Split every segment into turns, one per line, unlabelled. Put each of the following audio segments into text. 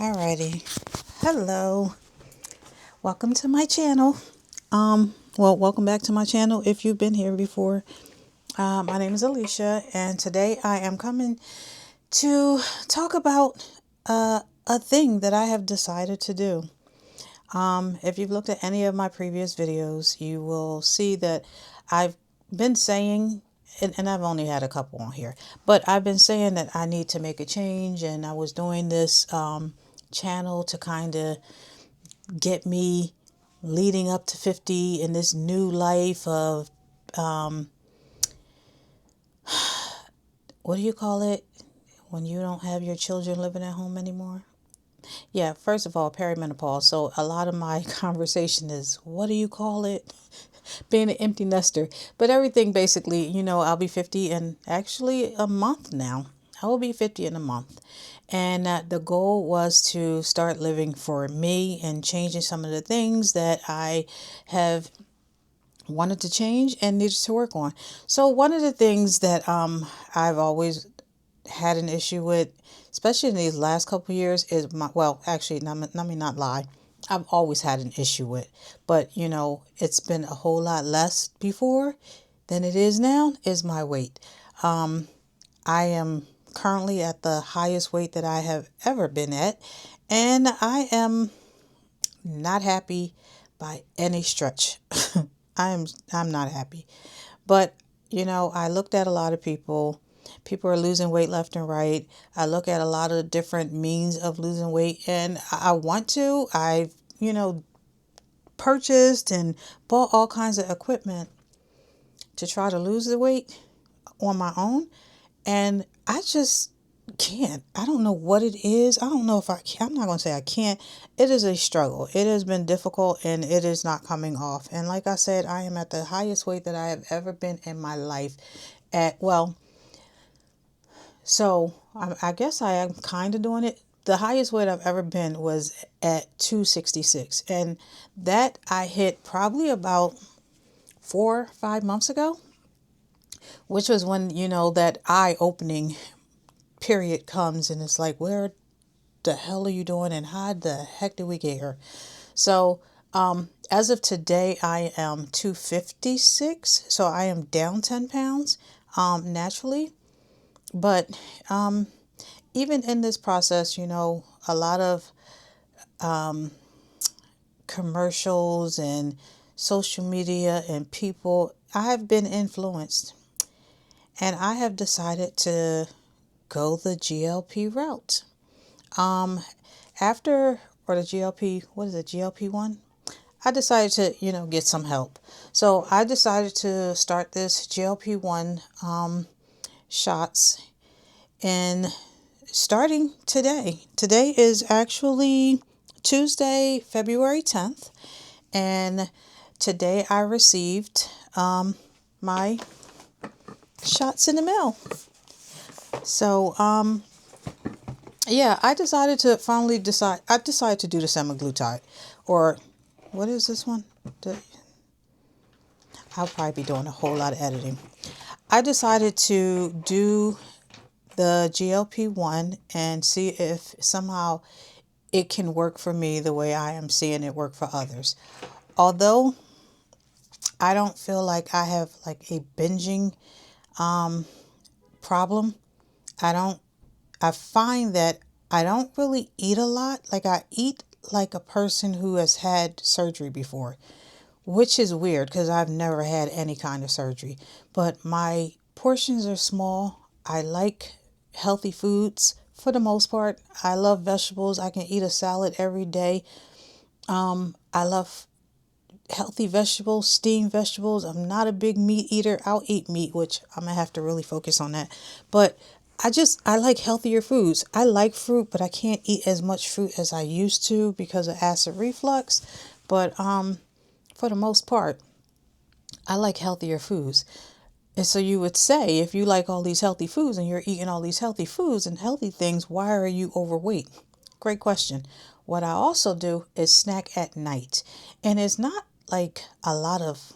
Alrighty. Hello. Welcome to my channel. Welcome back to my channel if you've been here before. My name is Alicia, and today I am coming to talk about a thing that I have decided to do. If you've looked at any of my previous videos, you will see that I've been saying, and I've only had a couple on here, but I've been saying that I need to make a change, and I was doing this channel to kind of get me leading up to 50 in this new life of, what do you call it when you don't have your children living at home anymore? Yeah, first of all, perimenopause. So a lot of my conversation is, what do you call it? Being an empty nester. But everything basically, I'll be 50 in actually a month now. I will be 50 in a month. And the goal was to start living for me and changing some of the things that I have wanted to change and needed to work on. So one of the things that I've always had an issue with, especially in these last couple of years, is actually, let me not lie. I've always had an issue with, but it's been a whole lot less before than it is now, is my weight. I am currently at the highest weight that I have ever been at, and I am not happy by any stretch. I'm not happy. But, I looked at a lot of people. People are losing weight left and right. I look at a lot of different means of losing weight, and I want to. I've, purchased and bought all kinds of equipment to try to lose the weight on my own. And I just can't. I don't know what it is. I don't know if I can. I'm not going to say I can't. It is a struggle. It has been difficult, and it is not coming off. And like I said, I am at the highest weight that I have ever been in my life. I guess I am kind of doing it. The highest weight I've ever been was at 266. And that I hit probably about 4 or 5 months ago, which was when, that eye-opening period comes, and it's like, where the hell are you doing, and how the heck did we get here? So as of today, I am 256, so I am down 10 pounds naturally. But even in this process, a lot of commercials and social media and people, I have been influenced, and I have decided to go the GLP route. Or the GLP, what is it, GLP-1? I decided to, get some help. So I decided to start this GLP-1 shots, and starting today. Today is actually Tuesday, February 10th, and today I received my shots in the mail. So, I decided to do the semaglutide, or what is this one? I'll probably be doing a whole lot of editing. I decided to do the GLP-1 and see if somehow it can work for me the way I am seeing it work for others. Although I don't feel like I have like a binging problem. I find that I don't really eat a lot. Like, I eat like a person who has had surgery before, which is weird because I've never had any kind of surgery. But my portions are small. I like healthy foods for the most part. I love vegetables. I can eat a salad every day. I love healthy vegetables, steamed vegetables. I'm not a big meat eater. I'll eat meat, which I'm gonna have to really focus on that. But I like healthier foods. I like fruit, but I can't eat as much fruit as I used to because of acid reflux. But for the most part, I like healthier foods. And so you would say, if you like all these healthy foods and you're eating all these healthy foods and healthy things, why are you overweight? Great question. What I also do is snack at night. And it's not like a lot of,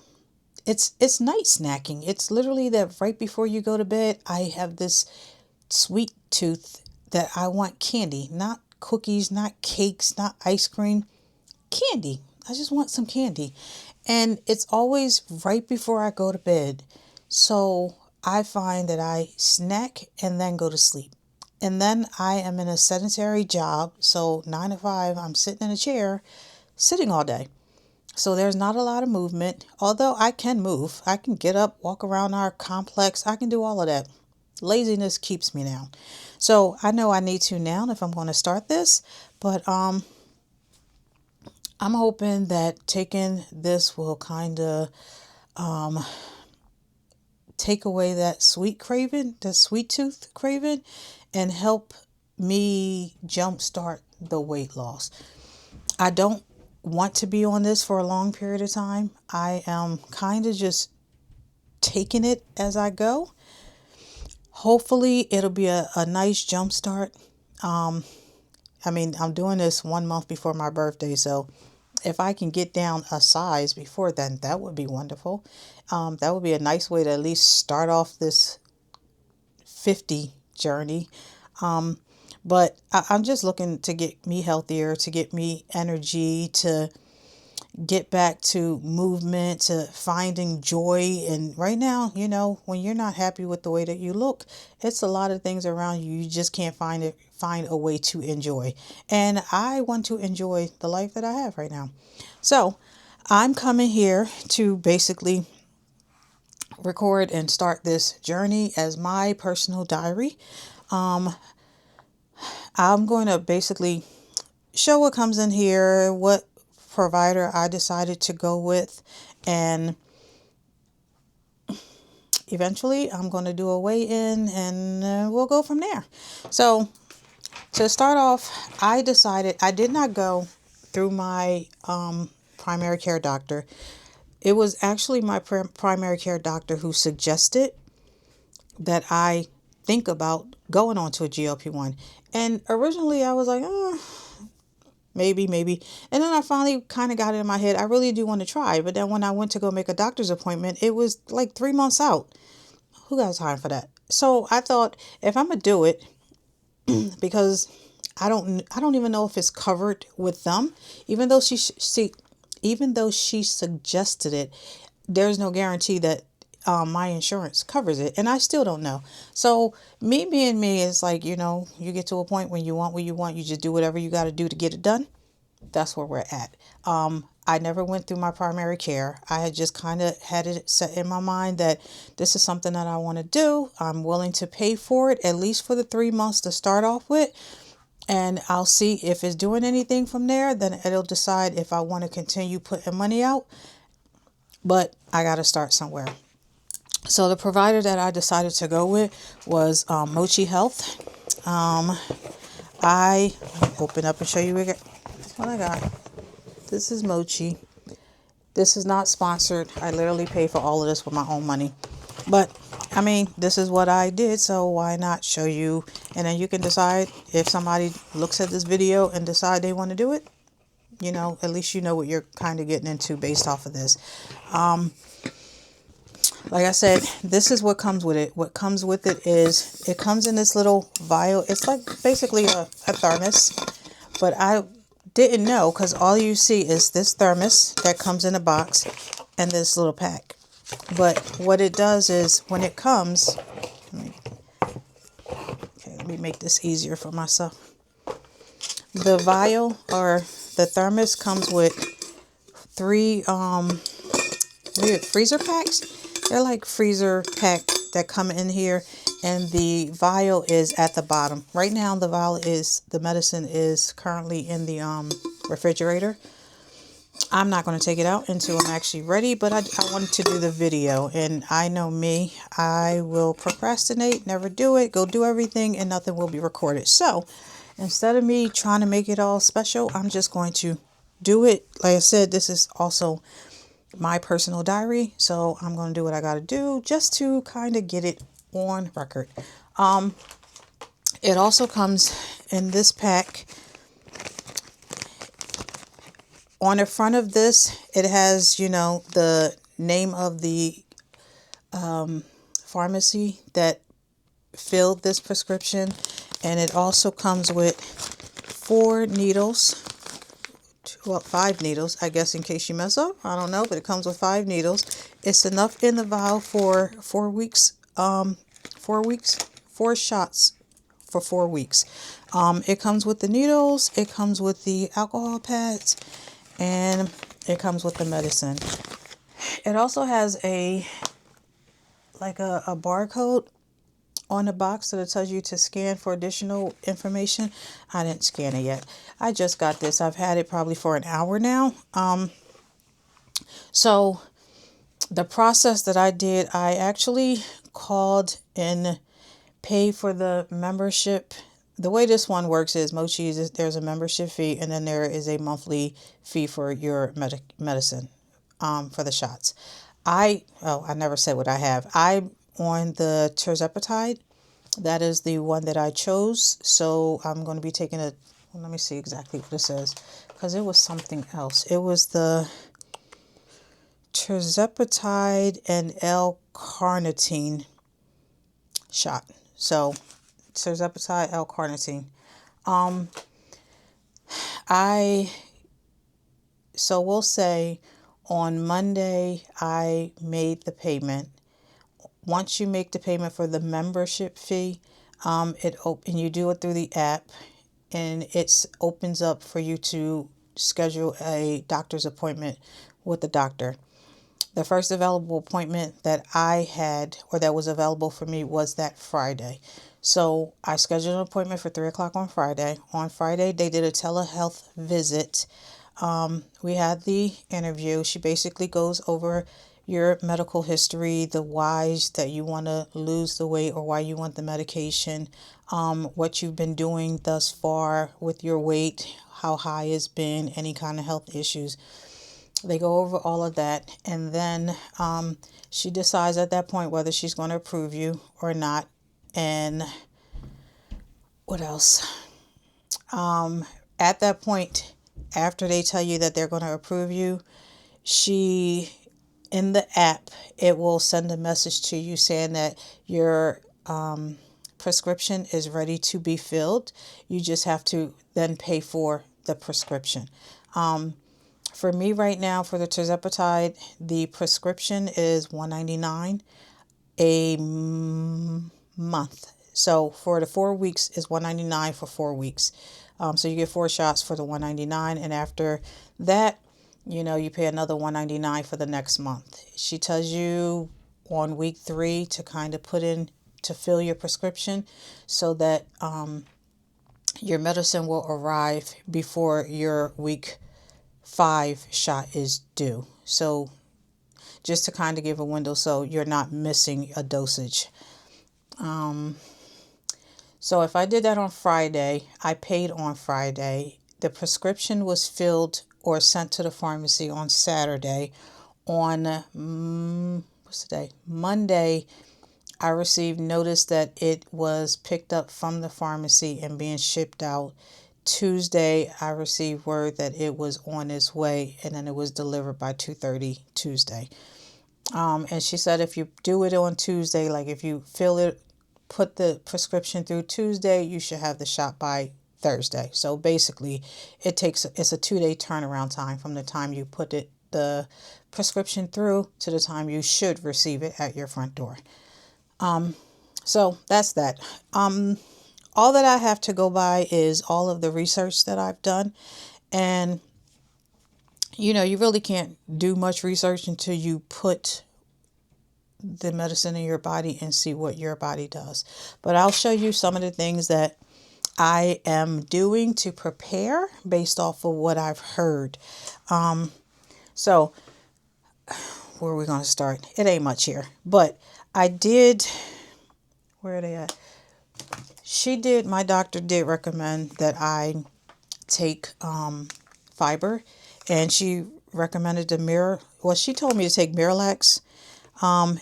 it's night snacking. It's literally that right before you go to bed, I have this sweet tooth that I want candy, not cookies, not cakes, not ice cream, candy. I just want some candy. And it's always right before I go to bed. So I find that I snack and then go to sleep. And then I am in a sedentary job. So 9 to 5, I'm sitting in a chair, sitting all day. So there's not a lot of movement, although I can move. I can get up, walk around our complex. I can do all of that. Laziness keeps me down. So I know I need to now if I'm going to start this, but I'm hoping that taking this will kind of take away that sweet craving, the sweet tooth craving, and help me jumpstart the weight loss. I don't want to be on this for a long period of time. I am kind of just taking it as I go. Hopefully it'll be a nice jump start. I'm doing this 1 month before my birthday, so if I can get down a size before then, that would be wonderful. That would be a nice way to at least start off this 50 journey. But I'm just looking to get me healthier, to get me energy, to get back to movement, to finding joy. And right now, when you're not happy with the way that you look, it's a lot of things around you. You just can't find a way to enjoy. And I want to enjoy the life that I have right now. So I'm coming here to basically record and start this journey as my personal diary. I'm going to basically show what comes in here, what provider I decided to go with, and eventually I'm going to do a weigh-in and we'll go from there. So to start off, I decided I did not go through my primary care doctor. It was actually my primary care doctor who suggested that I think about going on to a GLP-1. And originally I was like, maybe. And then I finally kind of got it in my head. I really do want to try. But then when I went to go make a doctor's appointment, it was like 3 months out. Who got time for that? So I thought if I'm going to do it, because I don't even know if it's covered with them, even though she suggested it, there's no guarantee that my insurance covers it, and I still don't know. So me being me is like, you get to a point when you want what you want, you just do whatever you got to do to get it done. That's where we're at. I never went through my primary care. I had just kind of had it set in my mind that this is something that I want to do. I'm willing to pay for it, at least for the 3 months to start off with. And I'll see if it's doing anything from there. Then it'll decide if I want to continue putting money out. But I got to start somewhere. So the provider that I decided to go with was Mochi Health. I open up and show you what I got. This is Mochi. This is not sponsored. I literally pay for all of this with my own money. But this is what I did, so why not show you? And then you can decide if somebody looks at this video and decide they want to do it. At least you know what you're kind of getting into based off of this. Like I said, this is what comes with it. What comes with it is it comes in this little vial. It's like basically a thermos, but I didn't know because all you see is this thermos that comes in a box and this little pack. But what it does is when it comes, let me make this easier for myself. The vial or the thermos comes with three freezer packs. They're like freezer pack that come in here, and the vial is at the bottom. Right now, the medicine is currently in the refrigerator. I'm not going to take it out until I'm actually ready, but I wanted to do the video, and I know me, I will procrastinate, never do it, go do everything, and nothing will be recorded. So instead of me trying to make it all special, I'm just going to do it. Like I said, this is also my personal diary, so I'm going to do what I got to do just to kind of get it on record. It also comes in this pack. On the front of this, it has, the name of the pharmacy that filled this prescription, and it also comes with 4 needles. Well, 5 needles, I guess, in case you mess up. I don't know, but it comes with 5 needles. It's enough in the vial for 4 weeks. 4 shots for 4 weeks. It comes with the needles, it comes with the alcohol pads, and it comes with the medicine. It also has a barcode on the box that it tells you to scan for additional information. I didn't scan it yet. I just got this. I've had it probably for an hour now. So the process that I did, I actually called and paid for the membership. The way this one works is Mochi's, there's a membership fee, and then there is a monthly fee for your medicine, for the shots. I never said what I have. I'm on the Tirzepatide. That is the one that I chose. So I'm going to be taking let me see exactly what it says, because it was something else. It was the Tirzepatide and L-carnitine shot. So Tirzepatide, L-carnitine. So we'll say on Monday I made the payment. Once you make the payment for the membership fee, and you do it through the app, and it opens up for you to schedule a doctor's appointment with the doctor. The first available appointment that I had, or that was available for me, was that Friday. So I scheduled an appointment for 3 o'clock on Friday. On Friday, they did a telehealth visit. We had the interview. She basically goes over your medical history, the whys that you want to lose the weight or why you want the medication, what you've been doing thus far with your weight, how high it's been, any kind of health issues. They go over all of that, and then she decides at that point whether she's going to approve you or not. And what else? At that point, after they tell you that they're going to approve you, in the app, it will send a message to you saying that your prescription is ready to be filled. You just have to then pay for the prescription. For me right now, for the Tirzepatide, the prescription is $199 a month. So for the 4 weeks is $199 for 4 weeks. So you get 4 shots for the $199, and after that, you pay another $199 for the next month. She tells you on week 3 to kind of to fill your prescription so that your medicine will arrive before your week 5 shot is due. So just to kind of give a window so you're not missing a dosage. So if I did that on Friday, I paid on Friday. The prescription was filled or sent to the pharmacy on Saturday. On what's the day? Monday, I received notice that it was picked up from the pharmacy and being shipped out. Tuesday, I received word that it was on its way, and then it was delivered by 2:30 Tuesday. And she said if you do it on Tuesday, like if you fill it, put the prescription through Tuesday, you should have the shot by Thursday. So basically, it's a 2-day turnaround time from the time you put the prescription through to the time you should receive it at your front door. So that's that. All that I have to go by is all of the research that I've done. And, you really can't do much research until you put the medicine in your body and see what your body does. But I'll show you some of the things that I am doing to prepare based off of what I've heard. So where are we going to start? It ain't much here, but I did, where are they at? My doctor did recommend that I take fiber, and she recommended she told me to take Miralax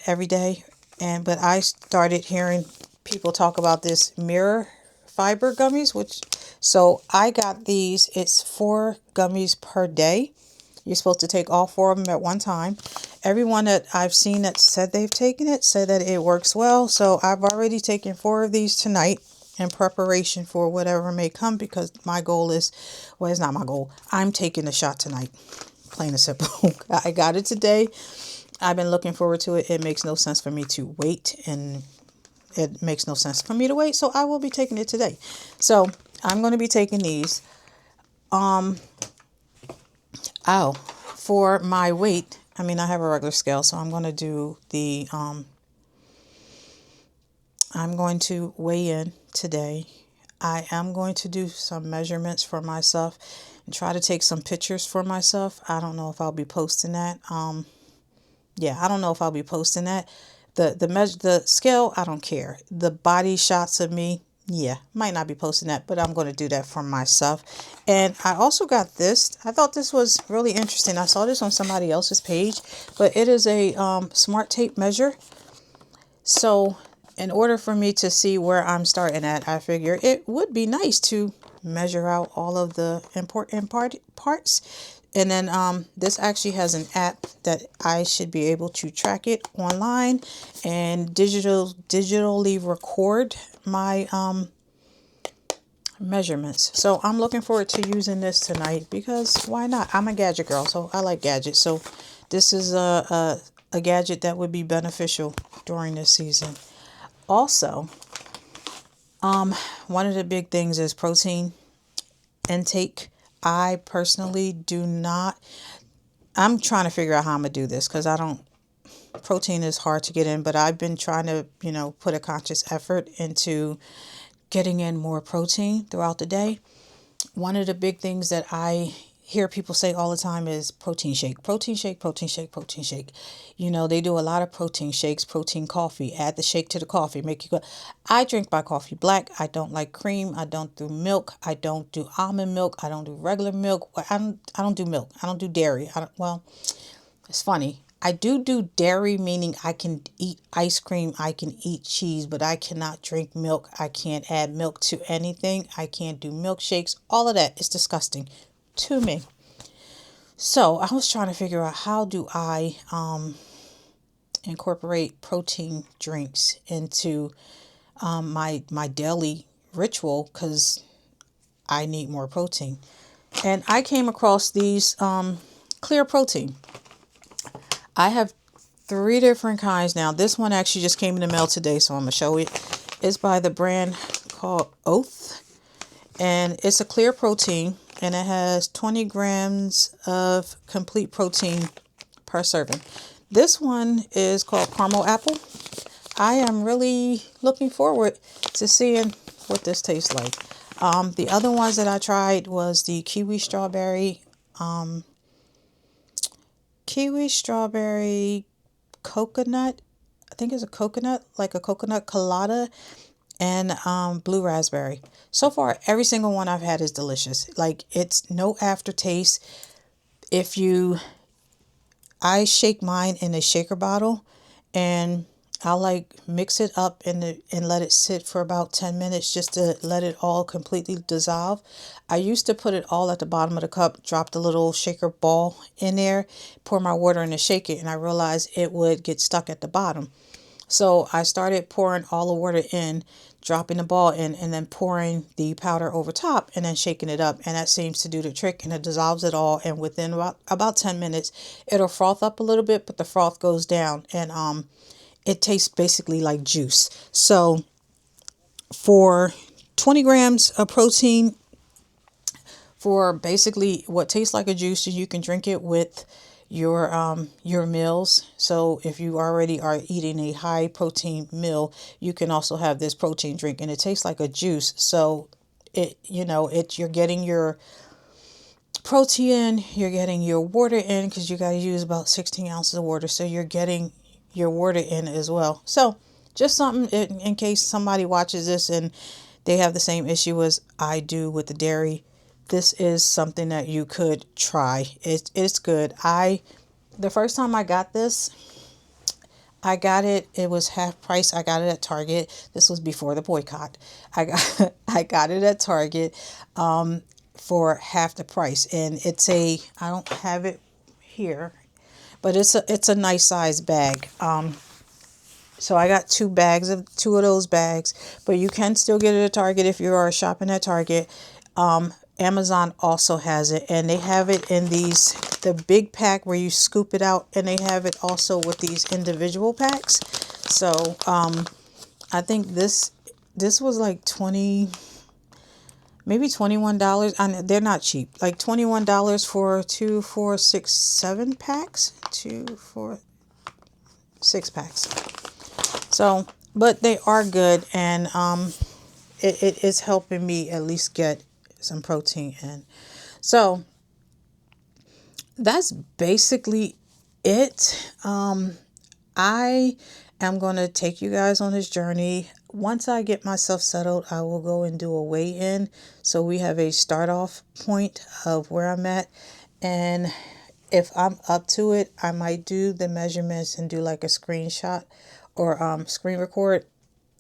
every day, but I started hearing people talk about this mirror fiber gummies, so I got these. It's 4 gummies per day. You're supposed to take all 4 of them at one time. Everyone that I've seen that said they've taken it said that it works well. So I've already taken 4 of these tonight. in preparation for whatever may come, because my goal is, well, it's not my goal. I'm taking the shot tonight. Plain and simple. I got it today. I've been looking forward to it. It makes no sense for me to wait, and it makes no sense for me to wait. So I will be taking it today. So I'm going to be taking these. For my weight, I mean, I have a regular scale, so I'm going to do the, I'm going to weigh in today. I am going to do some measurements for myself and try to take some pictures for myself. I don't know if I'll be posting that. Yeah, I don't know if I'll be posting that. The scale, I don't care. The body shots of me, yeah, might not be posting that, but I'm going to do that for myself. And I also got this. I thought this was really interesting. I saw this on somebody else's page, but it is a smart tape measure. So in order for me to see where I'm starting at, I figure it would be nice to measure out all of the important parts. And then this actually has an app that I should be able to track it online and digitally record my measurements. So I'm looking forward to using this tonight, because why not? I'm a gadget girl, so I like gadgets. So this is a gadget that would be beneficial during this season. Also, one of the big things is protein intake. I personally do not. I'm trying to figure out how I'm gonna do this, because protein is hard to get in, but I've been trying to, put a conscious effort into getting in more protein throughout the day. One of the big things that I hear people say all the time is protein shake, protein shake, protein shake, protein shake. They do a lot of protein shakes, protein coffee, add the shake to the coffee, make you go. I drink my coffee black. I don't like cream. I don't do milk. I don't do almond milk. I don't do regular milk. I don't do milk. I don't do dairy. Well, it's funny. I do dairy, meaning I can eat ice cream, I can eat cheese, but I cannot drink milk. I can't add milk to anything. I can't do milkshakes. All of that is disgusting to me. So I was trying to figure out, how do I incorporate protein drinks into my daily ritual, because I need more protein. And I came across these clear protein. I have 3 different kinds now. This one actually just came in the mail today, so I'm going to show it. It's by the brand called Oath, and it's a clear protein, and it has 20 grams of complete protein per serving. This one is called Caramel Apple. I am really looking forward to seeing what this tastes like. The other ones that I tried was the kiwi strawberry coconut. I think it's a coconut, like a coconut colada, and blue raspberry. So far, every single one I've had is delicious. Like, it's no aftertaste. I shake mine in a shaker bottle, and I'll like mix it up and let it sit for about 10 minutes just to let it all completely dissolve. I used to put it all at the bottom of the cup, drop the little shaker ball in there, pour my water in and shake it, and I realized it would get stuck at the bottom. So I started pouring all the water in, dropping the ball in, and then pouring the powder over top and then shaking it up. And that seems to do the trick, and it dissolves it all. And within about 10 minutes, it'll froth up a little bit, but the froth goes down, and it tastes basically like juice. So for 20 grams of protein, for basically what tastes like a juice, you can drink it with your meals. So if you already are eating a high protein meal, you can also have this protein drink, and it tastes like a juice. So you're getting your protein, you're getting your water in, because you got to use about 16 ounces of water. So you're getting your water in as well. So just something in case somebody watches this and they have the same issue as I do with the dairy. This is something that you could try. It's good. The first time I got this, it was half price. I got it at Target. This was before the boycott. I got it at Target for half the price, and I don't have it here, but it's a nice size bag. So I got two of those bags, but you can still get it at Target if you are shopping at Target. Amazon also has it, and they have it in the big pack where you scoop it out, and they have it also with these individual packs. So I think this was like 20, maybe $21. And they're not cheap. Like $21 for 2, 4, 6, 7 packs. 2, 4, 6 packs. So, but they are good, and it is helping me at least get some protein in. So that's basically it. I am going to take you guys on this journey. Once I get myself settled, I will go and do a weigh-in, so we have a start off point of where I'm at. And if I'm up to it, I might do the measurements and do like a screenshot or screen record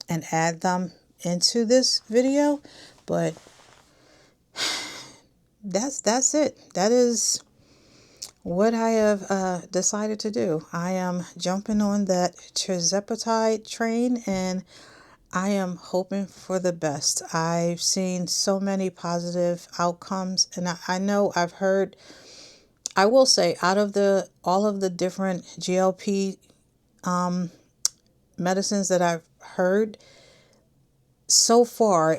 and add them into this video. But that's it. That is what I have decided to do. I am jumping on that Tirzepatide train, and I am hoping for the best. I've seen so many positive outcomes, and I know I've heard, I will say, out of all of the different GLP medicines that I've heard so far,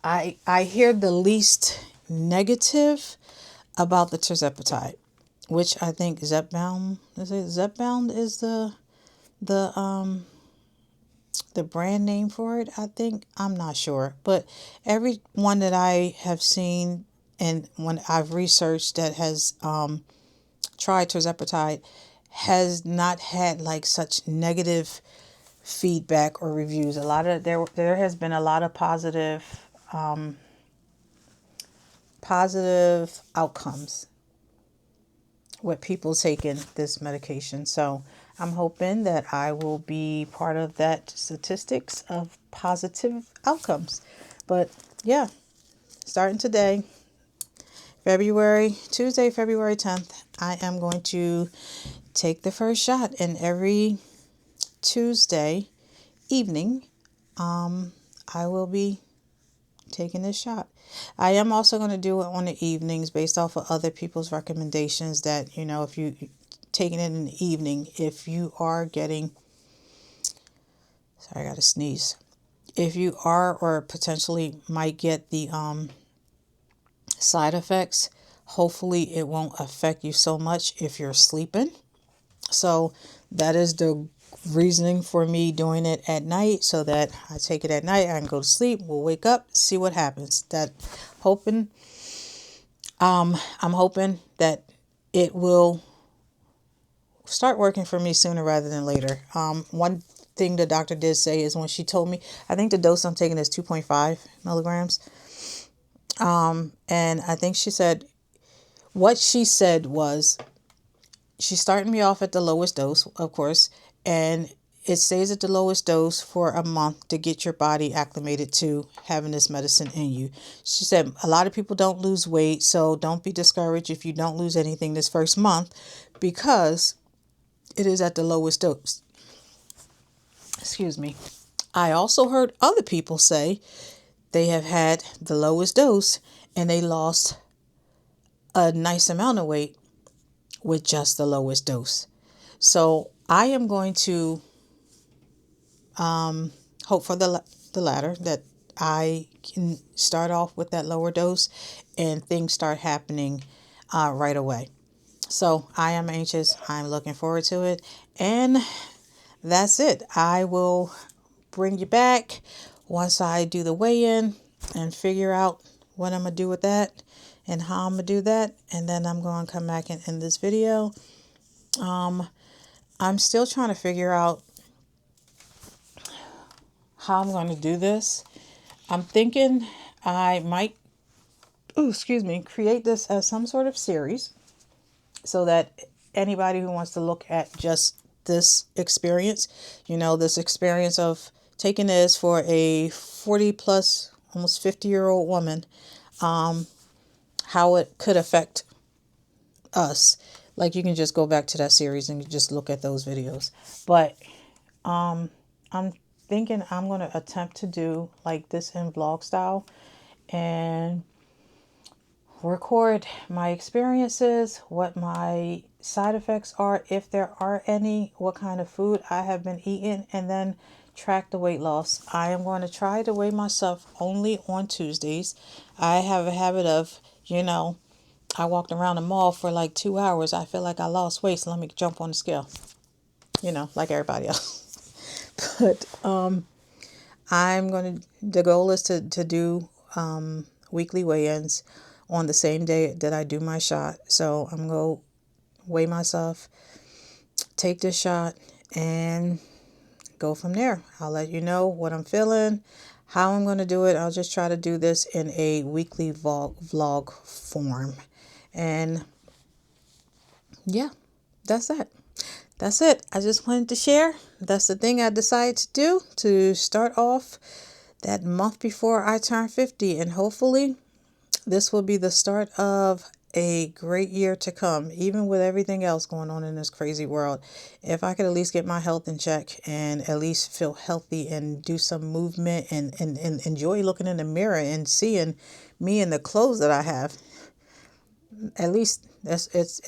I hear the least negative about the Tirzepatide, which I think Zepbound is the brand name for it. I think, I'm not sure, but every one that I have seen and when I've researched that has tried Tirzepatide has not had like such negative feedback or reviews. A lot of there has been a lot of positive outcomes with people taking this medication. So I'm hoping that I will be part of that statistics of positive outcomes. But yeah, starting today, Tuesday, February 10th, I am going to take the first shot. And every Tuesday evening, I will be taking this shot. I am also going to do it on the evenings based off of other people's recommendations that, if you taking it in the evening, if you are getting, sorry, I got to sneeze. If you are or potentially might get the side effects, hopefully it won't affect you so much if you're sleeping. So that is the reasoning for me doing it at night, so that I take it at night, I can go to sleep, we'll wake up, see what happens. I'm hoping that it will start working for me sooner rather than later. One thing the doctor did say is when she told me, I think the dose I'm taking is 2.5 milligrams. And I think what she said was, she's starting me off at the lowest dose, of course, and it stays at the lowest dose for a month to get your body acclimated to having this medicine in you. She said a lot of people don't lose weight, so don't be discouraged if you don't lose anything this first month, because it is at the lowest dose. Excuse me. I also heard other people say they have had the lowest dose and they lost a nice amount of weight with just the lowest dose. So I am going to hope for the latter, that I can start off with that lower dose and things start happening right away. So I am anxious. I'm looking forward to it. And that's it. I will bring you back once I do the weigh-in and figure out what I'm going to do with that and how I'm going to do that. And then I'm going to come back and end this video. I'm still trying to figure out how I'm going to do this. I'm thinking I might, create this as some sort of series so that anybody who wants to look at just this experience, this experience of taking this for a 40 plus, almost 50-year-old woman, how it could affect us. Like, you can just go back to that series and just look at those videos. But I'm thinking I'm going to attempt to do like this in vlog style and record my experiences, what my side effects are, if there are any, what kind of food I have been eating, and then track the weight loss. I am going to try to weigh myself only on Tuesdays. I have a habit of, I walked around the mall for like 2 hours. I feel like I lost weight, so let me jump on the scale, like everybody else. But the goal is to do weekly weigh-ins on the same day that I do my shot. So I'm going to weigh myself, take this shot, and go from there. I'll let you know what I'm feeling, how I'm going to do it. I'll just try to do this in a weekly vlog form. And yeah, that's it. That's it. I just wanted to share. That's the thing I decided to do to start off that month before I turn 50. And hopefully this will be the start of a great year to come, even with everything else going on in this crazy world. If I could at least get my health in check and at least feel healthy and do some movement and enjoy looking in the mirror and seeing me in the clothes that I have, at least it's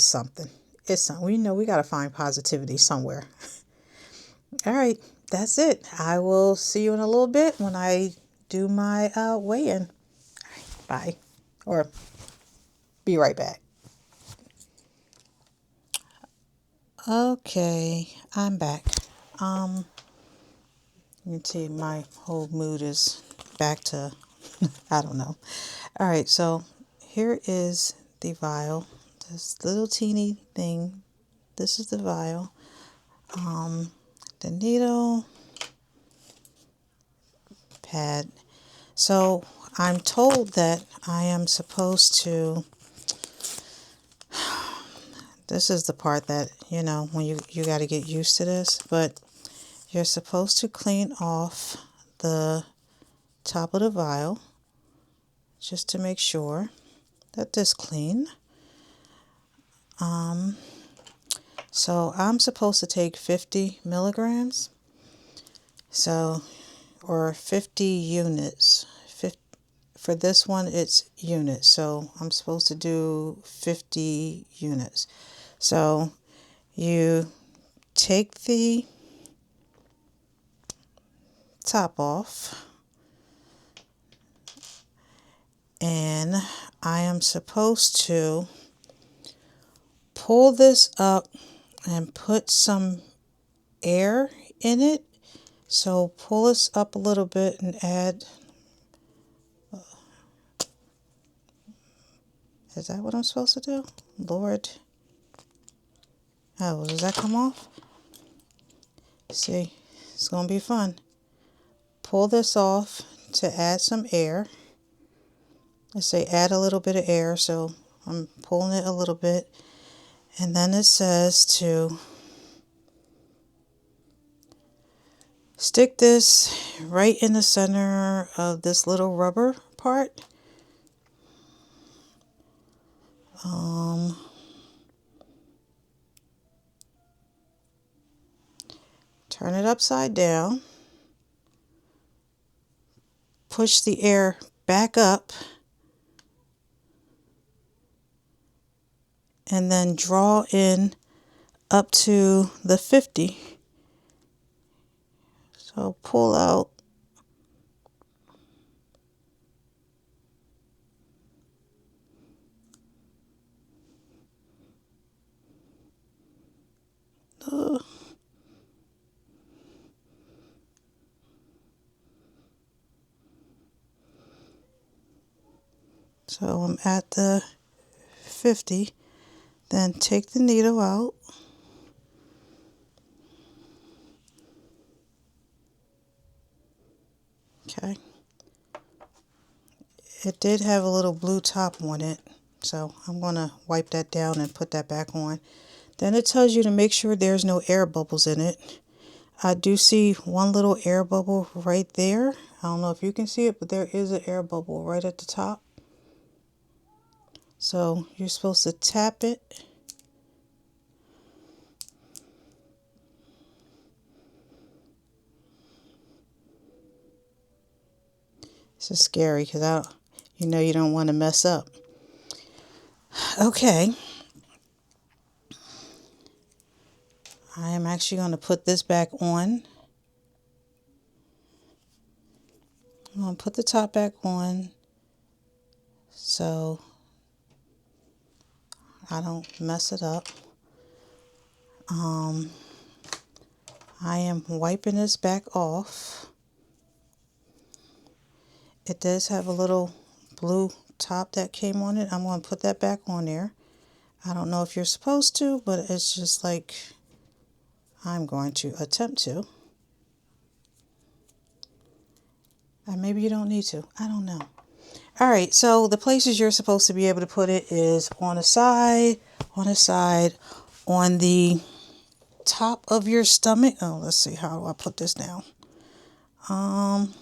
something. It's something. We got to find positivity somewhere. All right, that's it. I will see you in a little bit when I do my weigh-in. Bye. Or be right back. Okay, I'm back. You can see my whole mood is back to, I don't know. All right, so here is the vial. This little teeny thing. This is the vial. The needle, pad. So I'm told that I am supposed to, this is the part that, when you got to get used to this, but you're supposed to clean off the top of the vial just to make sure that this clean. So I'm supposed to take 50 milligrams. So, or 50 units. For this one, it's units. So I'm supposed to do 50 units. So you take the top off, and I am supposed to pull this up and put some air in it. So pull this up a little bit and add, is that what I'm supposed to do? Lord. Oh, does that come off? See, it's going to be fun. Pull this off to add some air. Let's say add a little bit of air, so I'm pulling it a little bit. And then it says to stick this right in the center of this little rubber part. Turn it upside down. Push the air back up. And then draw in up to the 50. So pull out. So I'm at the 50. Then take the needle out. Okay. It did have a little blue top on it, so I'm going to wipe that down and put that back on. Then it tells you to make sure there's no air bubbles in it. I do see one little air bubble right there. I don't know if you can see it, but there is an air bubble right at the top. So you're supposed to tap it This is scary because you don't want to mess up. Okay. I am actually going to put this back on. I'm going to put the top back on so I don't mess it up. I am wiping this back off. It does have a little blue top that came on it. I'm going to put that back on there. I don't know if you're supposed to, but it's just like I'm going to attempt to. And maybe you don't need to. I don't know. All right, so the places you're supposed to be able to put it is on the side, on the top of your stomach. Oh, let's see, how do I put this down? On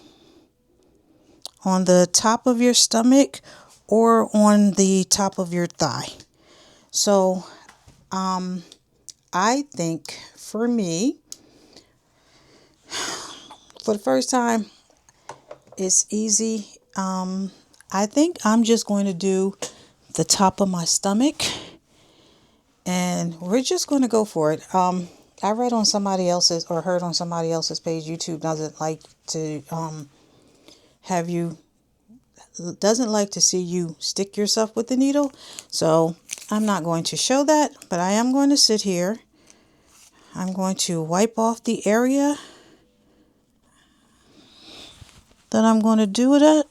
the top of your stomach or on the top of your thigh. So, I think for me, for the first time, it's easy. I think I'm just going to do the top of my stomach, and we're just going to go for it. I read on somebody else's or heard on somebody else's page, YouTube doesn't like to doesn't like to see you stick yourself with the needle. So I'm not going to show that, but I am going to sit here. I'm going to wipe off the area that I'm going to do it at,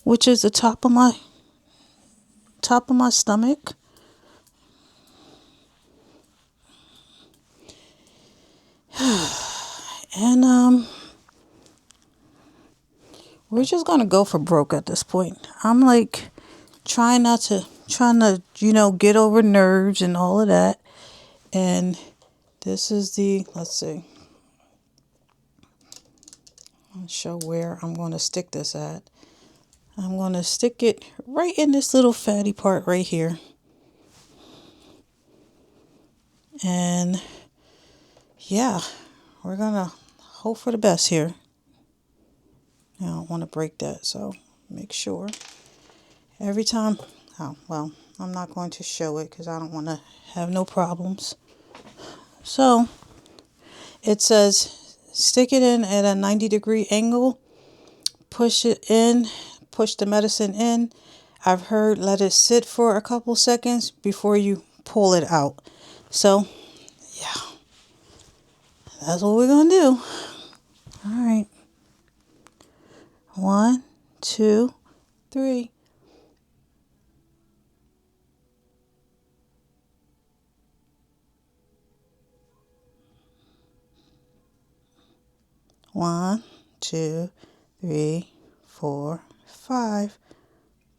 which is the top of my stomach. And we're just gonna go for broke at this point. I'm like trying to get over nerves and all of that. And this is let's see. I'll show where I'm gonna stick this at. I'm gonna stick it right in this little fatty part right here. And yeah, we're gonna hope for the best here. I don't want to break that, so make sure every time. Oh, well, I'm not going to show it because I don't want to have no problems. So it says stick it in at a 90-degree angle, push it in, push the medicine in. I've heard let it sit for a couple seconds before you pull it out. So yeah, that's what we're going to do. All right. 1, 2, 3. One, 2, 3, 4, 5.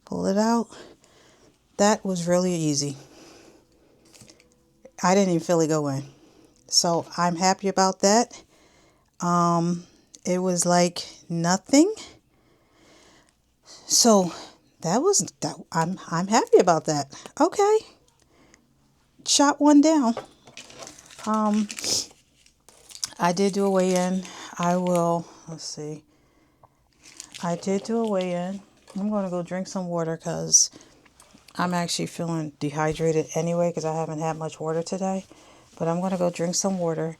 Pull it out. That was really easy. I didn't even feel it go in. So I'm happy about that. It was like nothing. So that was that. I'm happy about that. Okay. Shot one down. I did do a weigh-in. Let's see. I did do a weigh-in. I'm going to go drink some water because I'm actually feeling dehydrated anyway because I haven't had much water today. But I'm going to go drink some water.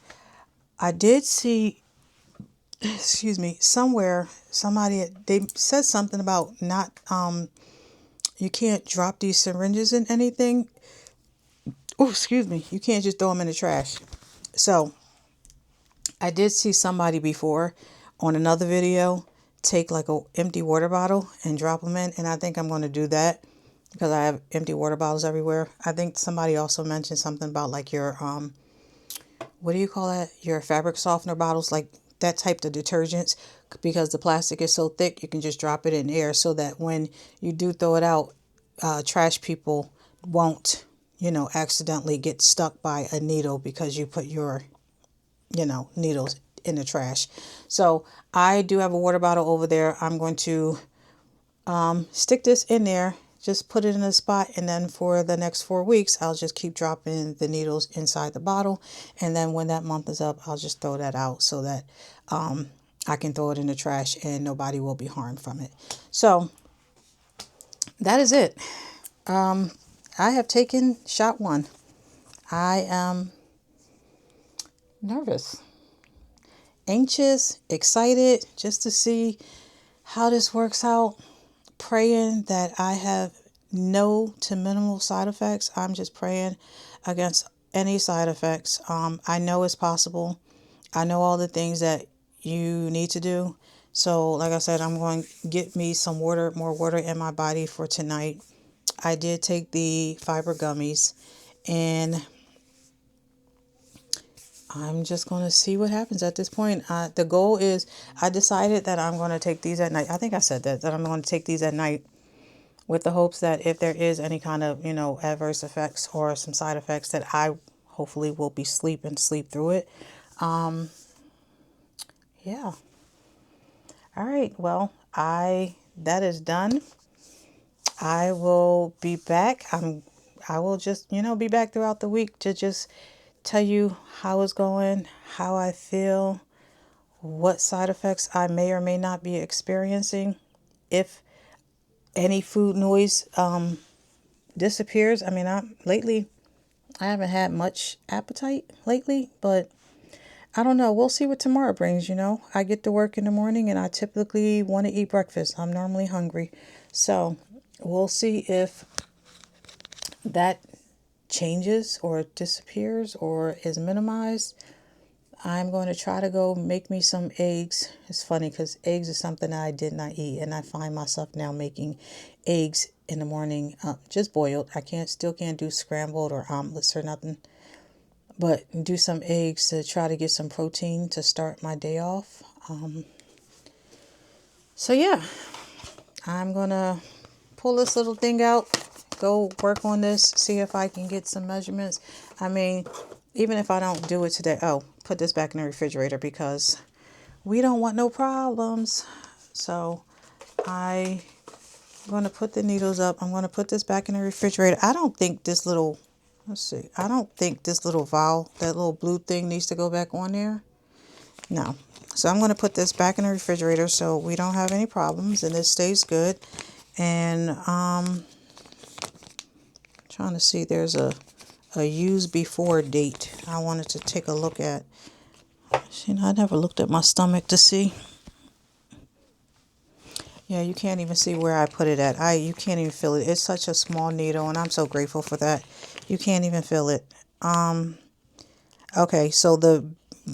I did see, somewhere they said something about not, you can't drop these syringes in anything. Oh, excuse me. You can't just throw them in the trash. So I did see somebody before on another video take like a empty water bottle and drop them in. And I think I'm going to do that because I have empty water bottles everywhere. I think somebody also mentioned something about like your, what do you call that? Your fabric softener bottles, like that type of detergents, because the plastic is so thick, you can just drop it in air so that when you do throw it out, trash people won't, accidentally get stuck by a needle because you put your, needles in the trash. So I do have a water bottle over there. I'm going to stick this in there, just put it in a spot, and then for the next 4 weeks, I'll just keep dropping the needles inside the bottle. And then when that month is up, I'll just throw that out so that I can throw it in the trash and nobody will be harmed from it. So that is it. I have taken shot 1. I am nervous, anxious, excited just to see how this works out. Praying that I have no to minimal side effects. I'm just praying against any side effects. I know it's possible. I know all the things that you need to do. So like I said, I'm going to get me some water, more water in my body for tonight. I did take the fiber gummies, and I'm just going to see what happens at this point. The goal is, I decided that I'm going to take these at night. I think I said that I'm going to take these at night with the hopes that if there is any kind of, adverse effects or some side effects, that I hopefully will be sleep through it. Yeah. All right. Well, that is done. I will be back. I will just, be back throughout the week to just tell you how it's going, how I feel, what side effects I may or may not be experiencing, if any food noise disappears. I mean, lately I haven't had much appetite lately, but I don't know. We'll see what tomorrow brings, I get to work in the morning and I typically want to eat breakfast. I'm normally hungry. So we'll see if that changes or disappears or is minimized. I'm going to try to go make me some eggs. It's funny because eggs is something that I did not eat, and I find myself now making eggs in the morning, just boiled. Still can't do scrambled or omelets or nothing, but do some eggs to try to get some protein to start my day off. So yeah, I'm going to pull this little thing out, go work on this, see if I can get some measurements. I mean, even if I don't do it today, put this back in the refrigerator because we don't want no problems. So I'm going to put the needles up. I'm going to put this back in the refrigerator. I don't think this little vial, that little blue thing, needs to go back on there. No. So I'm going to put this back in the refrigerator so we don't have any problems and it stays good. And trying to see, there's a use before date I wanted to take a look at. I never looked at my stomach to see. Yeah, you can't even see where I put it at. You can't even feel it. It's such a small needle, and I'm so grateful for that. You can't even feel it. Okay, so the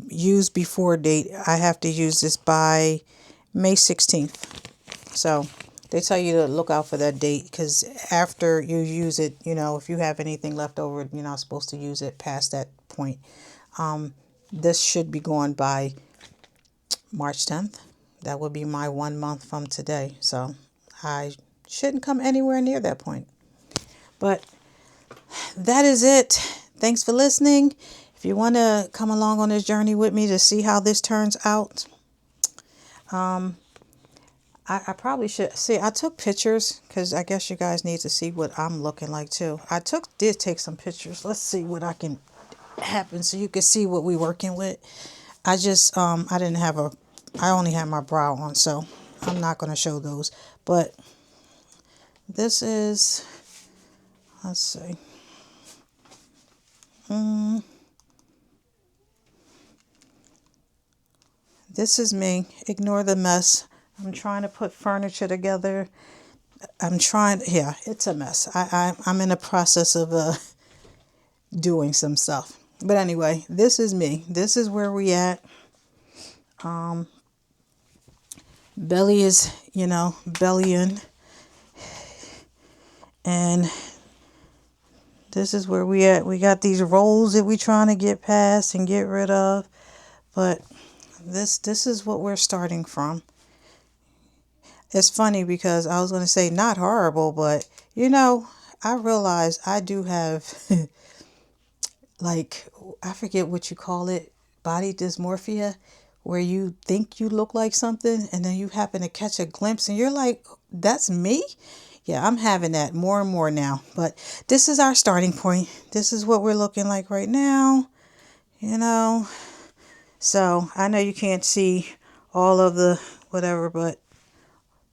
use before date, I have to use this by May 16th. So they tell you to look out for that date because after you use it, if you have anything left over, you're not supposed to use it past that point. This should be gone by March 10th. That would be my 1 month from today. So I shouldn't come anywhere near that point. But that is it. Thanks for listening. If you want to come along on this journey with me to see how this turns out, I probably should see. I took pictures because I guess you guys need to see what I'm looking like too. Did take some pictures. Let's see what I can happen so you can see what we're working with. I just I only had my brow on, so I'm not going to show those. But this is, let's see. This is me. Ignore the mess. I'm trying to put furniture together. Yeah, it's a mess. I'm in the process of doing some stuff. But anyway, this is me. This is where we at. Belly is, bellying. And this is where we at. We got these rolls that we trying to get past and get rid of. But this is what we're starting from. It's funny because I was going to say not horrible, but I realize I do have like, I forget what you call it, body dysmorphia, where you think you look like something and then you happen to catch a glimpse and you're like, that's me? Yeah, I'm having that more and more now. But this is our starting point. This is what we're looking like right now, So I know you can't see all of the whatever, but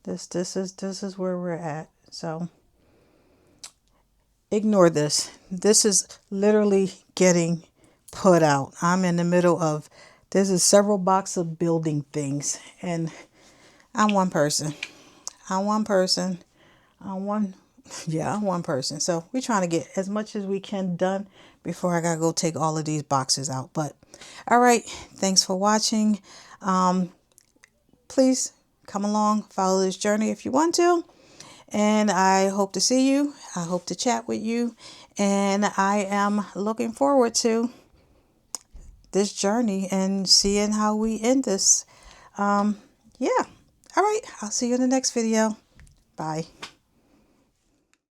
this is where we're at. So ignore this. This is literally getting put out. I'm in the middle of, this is several boxes of building things, and I'm one person. I'm one person. I'm one, yeah, I'm one person. So we're trying to get as much as we can done before I gotta go take all of these boxes out. But all right, thanks for watching. Please come along, follow this journey if you want to. And I hope to see you. I hope to chat with you. And I am looking forward to this journey and seeing how we end this. Yeah. All right. I'll see you in the next video. Bye.